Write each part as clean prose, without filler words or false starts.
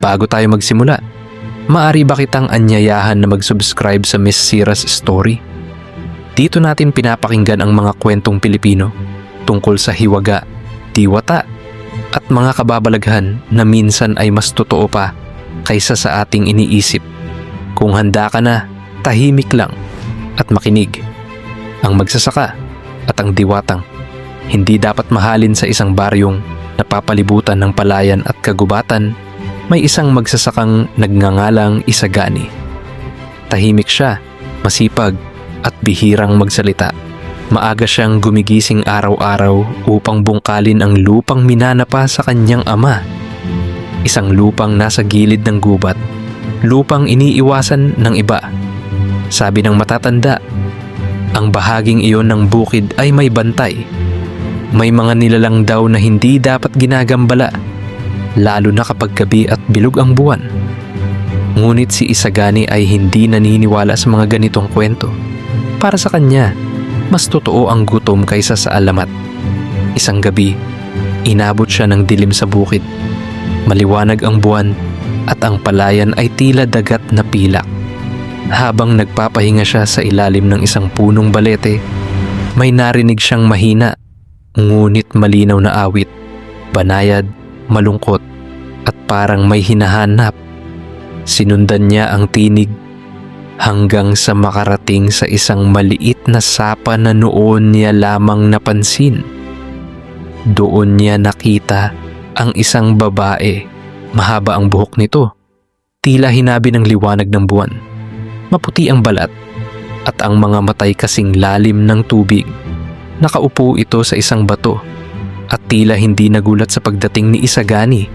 Bago tayo magsimula, maaari ba kitang anyayahan na mag-subscribe sa Miss Sira's Story? Dito natin pinapakinggan ang mga kwentong Pilipino tungkol sa hiwaga, diwata, at mga kababalaghan na minsan ay mas totoo pa kaysa sa ating iniisip. Kung handa ka na, tahimik lang at makinig. Ang magsasaka at ang diwatang hindi dapat mahalin sa isang baryong napapalibutan ng palayan at kagubatan. May isang magsasakang nagngangalang Isagani. Tahimik siya, masipag at bihirang magsalita. Maaga siyang gumigising araw-araw upang bungkalin ang lupang minanapa sa kanyang ama. Isang lupang nasa gilid ng gubat, lupang iniiwasan ng iba. Sabi ng matatanda, ang bahaging iyon ng bukid ay may bantay. May mga nilalang daw na hindi dapat ginagambala, lalo na kapag gabi at bilog ang buwan. Ngunit si Isagani ay hindi naniniwala sa mga ganitong kwento. Para sa kanya, mas totoo ang gutom kaysa sa alamat. Isang gabi, inabot siya ng dilim sa bukid. Maliwanag ang buwan at ang palayan ay tila dagat na pilak. Habang nagpapahinga siya sa ilalim ng isang punong balete, may narinig siyang mahina, ngunit malinaw na awit, banayad, malungkot at parang may hinahanap. Sinundan niya ang tinig hanggang sa makarating sa isang maliit na sapa na noon niya lamang napansin. Doon niya nakita ang isang babae. Mahaba ang buhok nito, tila hinabi ng liwanag ng buwan. Maputi ang balat at ang mga matay kasing lalim ng tubig. Nakaupo ito sa isang bato at tila hindi nagulat sa pagdating ni Isagani.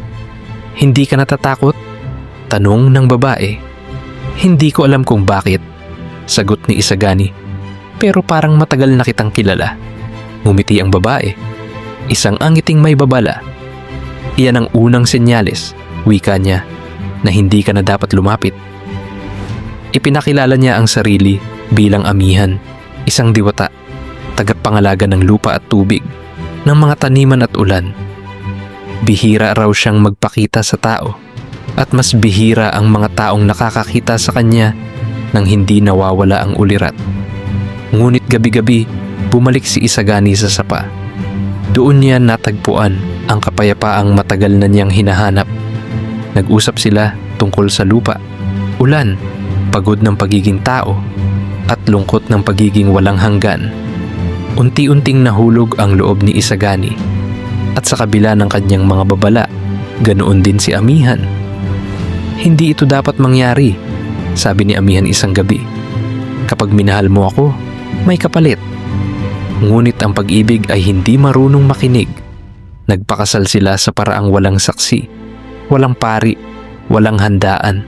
"Hindi ka natatakot?" tanong ng babae. "Hindi ko alam kung bakit," sagot ni Isagani. "Pero parang matagal na kitang kilala." Ngumiti ang babae, isang angiting may babala. "Iyan ang unang senyales," wika niya, "na hindi ka na dapat lumapit." Ipinakilala niya ang sarili bilang amihan, isang diwata, tagapangalaga ng lupa at tubig, ng mga taniman at ulan. Bihira raw siyang magpakita sa tao at mas bihira ang mga taong nakakakita sa kanya nang hindi nawawala ang ulirat. Ngunit gabi-gabi, bumalik si Isagani sa sapa. Doon niya natagpuan ang kapayapaang matagal na niyang hinahanap. Nag-usap sila tungkol sa lupa, ulan, pagod ng pagiging tao, at lungkot ng pagiging walang hanggan. Unti-unting nahulog ang loob ni Isagani, at sa kabila ng kanyang mga babala, ganoon din si amihan. "Hindi ito dapat mangyari," sabi ni amihan isang gabi. "Kapag minahal mo ako, may kapalit." Ngunit ang pag-ibig ay hindi marunong makinig. Nagpakasal sila sa paraang walang saksi, walang pari, walang handaan.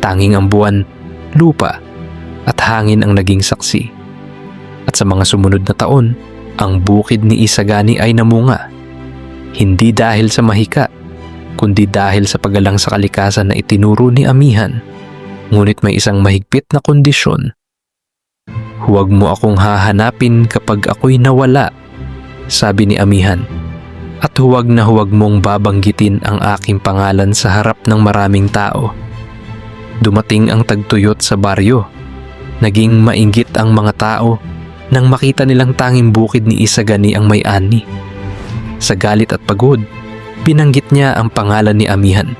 Tanging ang buwan, lupa, at hangin ang naging saksi. At sa mga sumunod na taon, ang bukid ni Isagani ay namunga. Hindi dahil sa mahika, kundi dahil sa pagalang sa kalikasan na itinuro ni amihan. Ngunit may isang mahigpit na kondisyon. "Huwag mo akong hahanapin kapag ako'y nawala," sabi ni amihan. "At huwag na huwag mong babanggitin ang aking pangalan sa harap ng maraming tao." Dumating ang tagtuyot sa baryo. Naging mainggit ang mga tao nang makita nilang tanging bukid ni Isagani ang may-ani. Sa galit at pagod, binanggit niya ang pangalan ni amihan.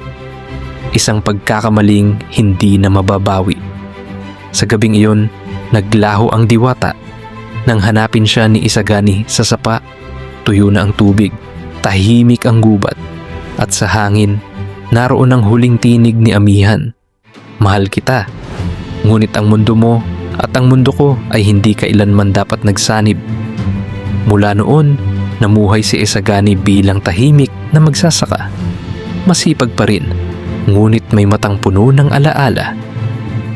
Isang pagkakamaling hindi na mababawi. Sa gabing iyon, naglaho ang diwata. Nang hanapin siya ni Isagani sa sapa, tuyo na ang tubig, tahimik ang gubat, at sa hangin, naroon ang huling tinig ni amihan. "Mahal kita, ngunit ang mundo mo at ang mundo ko ay hindi kailanman dapat nagsanib." Mula noon, namuhay si Isagani bilang tahimik na magsasaka. Masipag pa rin, ngunit may matang puno ng alaala.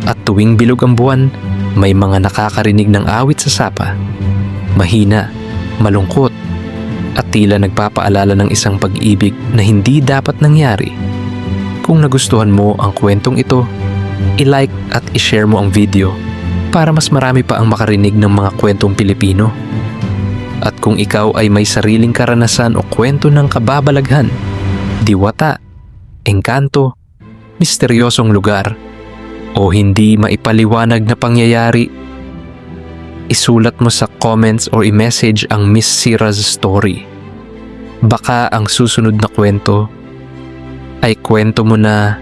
At tuwing bilog ang buwan, may mga nakakarinig ng awit sa sapa. Mahina, malungkot, at tila nagpapaalala ng isang pag-ibig na hindi dapat nangyari. Kung nagustuhan mo ang kwentong ito, i-like at i-share mo ang video para mas marami pa ang makarinig ng mga kwentong Pilipino. At kung ikaw ay may sariling karanasan o kwento ng kababalaghan, diwata, engkanto, misteryosong lugar, o hindi maipaliwanag na pangyayari, isulat mo sa comments or i-message ang Miss Sira's story. Baka ang susunod na kwento ay kwento mo na